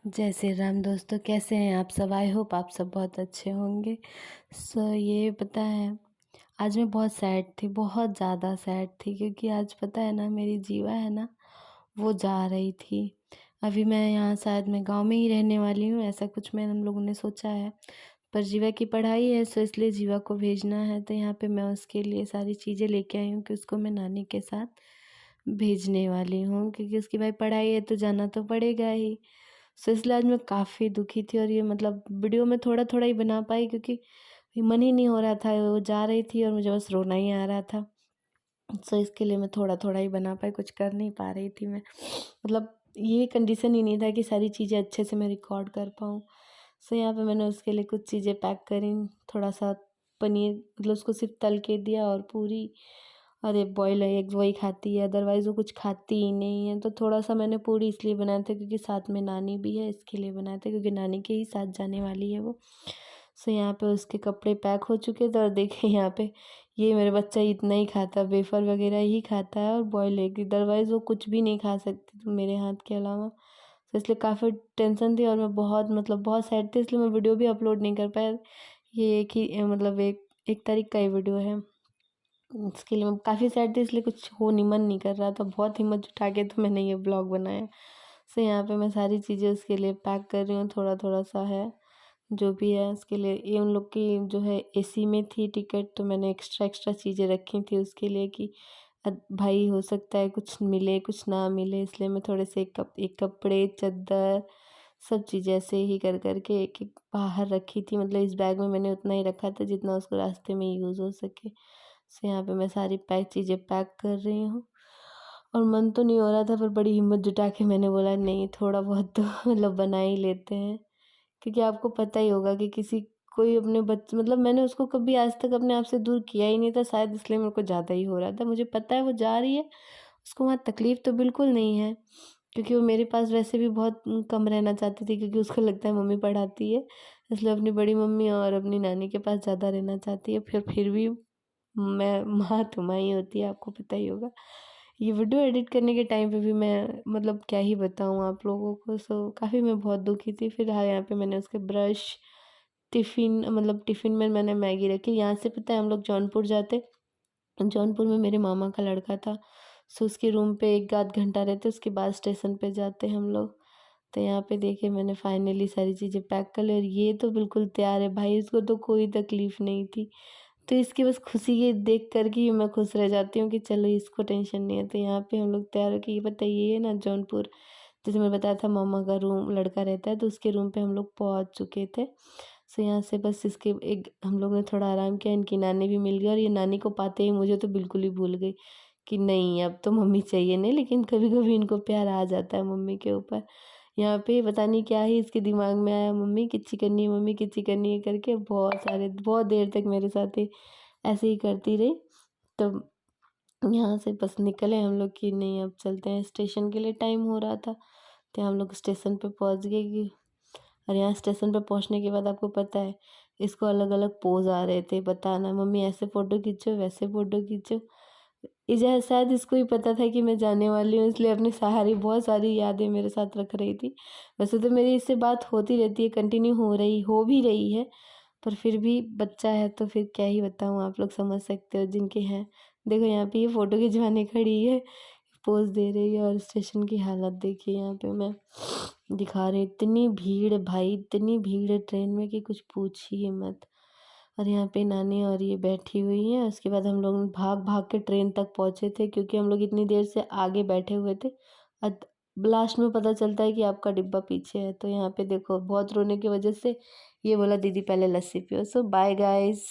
जय श्री राम दोस्तों, कैसे हैं आप सब। आई होप आप सब बहुत अच्छे होंगे। ये पता है, आज मैं बहुत सैड थी, बहुत ज़्यादा सैड थी, क्योंकि आज पता है ना, मेरी जीवा है ना, वो जा रही थी। अभी मैं यहाँ शायद मैं गांव में ही रहने वाली हूँ, ऐसा कुछ मैं हम लोगों ने सोचा है। पर जीवा की पढ़ाई है, सो इसलिए जीवा को भेजना है, तो यहाँ पे मैं उसके लिए सारी चीज़ें लेके आई हूँ कि उसको मैं नानी के साथ भेजने वाली हूँ, क्योंकि उसकी भाई पढ़ाई है तो जाना तो पड़ेगा ही। सो इसलिए आज मैं काफ़ी दुखी थी, और ये मतलब वीडियो में थोड़ा थोड़ा ही बना पाई, क्योंकि मन ही नहीं हो रहा था, वो जा रही थी और मुझे बस रोना ही आ रहा था। सो इसके लिए मैं थोड़ा थोड़ा ही बना पाई, कुछ कर नहीं पा रही थी मैं। मतलब ये कंडीशन ही नहीं था कि सारी चीज़ें अच्छे से मैं रिकॉर्ड कर पाऊँ। सो यहाँ पे मैंने उसके लिए कुछ चीज़ें पैक करी, थोड़ा सा पनीर, मतलब उसको सिर्फ तल के दिया, और पूरी और एक बॉयल एग वही खाती है, अदरवाइज़ वो कुछ खाती ही नहीं है। तो थोड़ा सा मैंने पूरी इसलिए बनाया था क्योंकि साथ में नानी भी है, इसके लिए बनाया था, क्योंकि नानी के ही साथ जाने वाली है वो। सो यहाँ पे उसके कपड़े पैक हो चुके थे, और देखिए यहाँ पे ये मेरा बच्चा इतना ही खाता है, वेफर वगैरह ही खाता है और बॉयल एग, अदरवाइज़ वो कुछ भी नहीं खा सकती तो मेरे हाथ के अलावा। तो इसलिए काफ़ी टेंशन थी, और मैं बहुत मतलब बहुत सैड थी, इसलिए मैं वीडियो भी अपलोड नहीं कर पाया। ये एक ही मतलब एक तारीख का ही वीडियो है। उसके लिए मैं काफ़ी सैड थी, इसलिए कुछ हो नहीं, मन नहीं कर रहा था। बहुत हिम्मत जुटा के तो मैंने ये ब्लॉग बनाया। सो यहाँ पे मैं सारी चीज़ें उसके लिए पैक कर रही हूँ, थोड़ा थोड़ा सा है जो भी है उसके लिए। ये उन लोग की जो है एसी में थी टिकट, तो मैंने एक्स्ट्रा एक्स्ट्रा चीज़ें रखी थी उसके लिए कि भाई हो सकता है कुछ मिले कुछ ना मिले, इसलिए मैं थोड़े से एक कपड़े, चादर, सब चीज़ें ऐसे ही कर करके एक एक बाहर रखी थी। मतलब इस बैग में मैंने उतना ही रखा था जितना उसको रास्ते में यूज़ हो सके। सो यहाँ पे मैं सारी चीज़ें पैक कर रही हूँ, और मन तो नहीं हो रहा था, पर बड़ी हिम्मत जुटा के मैंने बोला नहीं, थोड़ा बहुत तो मतलब बना ही लेते हैं। क्योंकि आपको पता ही होगा कि किसी कोई अपने बच्चे, मतलब मैंने उसको कभी आज तक अपने आप से दूर किया ही नहीं था, शायद इसलिए मेरे को ज़्यादा ही हो रहा था। मुझे पता है वो जा रही है, उसको वहाँ तकलीफ़ तो बिल्कुल नहीं है, क्योंकि वो मेरे पास वैसे भी बहुत कम रहना चाहती थी, क्योंकि उसको लगता है मम्मी पढ़ाती है, इसलिए अपनी बड़ी मम्मी और अपनी नानी के पास ज़्यादा रहना चाहती है। फिर भी मैं माँ तो माँ ही होती है, आपको पता ही होगा। ये वीडियो एडिट करने के टाइम पे भी मैं मतलब क्या ही बताऊँ आप लोगों को। काफ़ी मैं बहुत दुखी थी। फिर हाँ, यहाँ पे मैंने उसके ब्रश, टिफ़िन, मतलब टिफ़िन में मैंने मैगी रखी। यहाँ से पता है हम लोग जौनपुर जाते, जौनपुर में मेरे मामा का लड़का था, सो उसके रूम पे 1 आध घंटा रहते, उसके बाद स्टेशन पे जाते हम लोग। तो यहाँ पे देखिए मैंने फाइनली सारी चीज़ें पैक कर ली, और ये तो बिल्कुल तैयार है भाई, इसको तो कोई तकलीफ़ नहीं थी। तो इसकी बस खुशी ये देख कर के ही मैं खुश रह जाती हूँ कि चलो इसको टेंशन नहीं है। तो यहाँ पे हम लोग तैयार होके, ये बताइए ये ना जौनपुर, जैसे मैं बताया था मामा का रूम लड़का रहता है, तो उसके रूम पे हम लोग पहुँच चुके थे। सो यहाँ से बस इसके एक हम लोग ने थोड़ा आराम किया, इनकी नानी भी मिल गई, और ये नानी को पाते ही मुझे तो बिल्कुल ही भूल गई कि नहीं अब तो मम्मी चाहिए नहीं, लेकिन कभी कभी इनको प्यार आ जाता है मम्मी के ऊपर। यहाँ पे पता नहीं क्या ही इसके दिमाग में आया, मम्मी किच्ची करनी है, मम्मी किच्ची करनी है करके बहुत देर तक मेरे साथ ही ऐसे ही करती रही। तो यहाँ से बस निकले हम लोग कि नहीं अब चलते हैं स्टेशन के लिए, टाइम हो रहा था। तो हम लोग स्टेशन पे पहुँच गए कि, और यहाँ स्टेशन पे पहुँचने के बाद आपको पता है इसको अलग अलग पोज आ रहे थे, बताना मम्मी ऐसे फ़ोटो खींचो, वैसे फ़ोटो खींचो। इजा शायद इसको ही पता था कि मैं जाने वाली हूँ, इसलिए अपनी बहुत सारी यादें मेरे साथ रख रही थी। वैसे तो मेरी इससे बात होती रहती है, कंटिन्यू हो भी रही है, पर फिर भी बच्चा है तो फिर क्या ही बताऊँ, आप लोग समझ सकते हो जिनके हैं। देखो यहाँ पे ये फ़ोटो खिंचवाने खड़ी है, पोज़ दे रही है, और स्टेशन की हालत देखिए यहाँ पे मैं दिखा रही हूँ। इतनी भीड़ है भाई, इतनी भीड़ है ट्रेन में कि कुछ पूछिए मत। और यहाँ पे नानी और ये बैठी हुई हैं। उसके बाद हम लोग भाग भाग के ट्रेन तक पहुँचे थे, क्योंकि हम लोग इतनी देर से आगे बैठे हुए थे। लास्ट में पता चलता है कि आपका डिब्बा पीछे है। तो यहाँ पे देखो बहुत रोने की वजह से ये बोला दीदी पहले लस्सी पियो। सो बाय गाइस।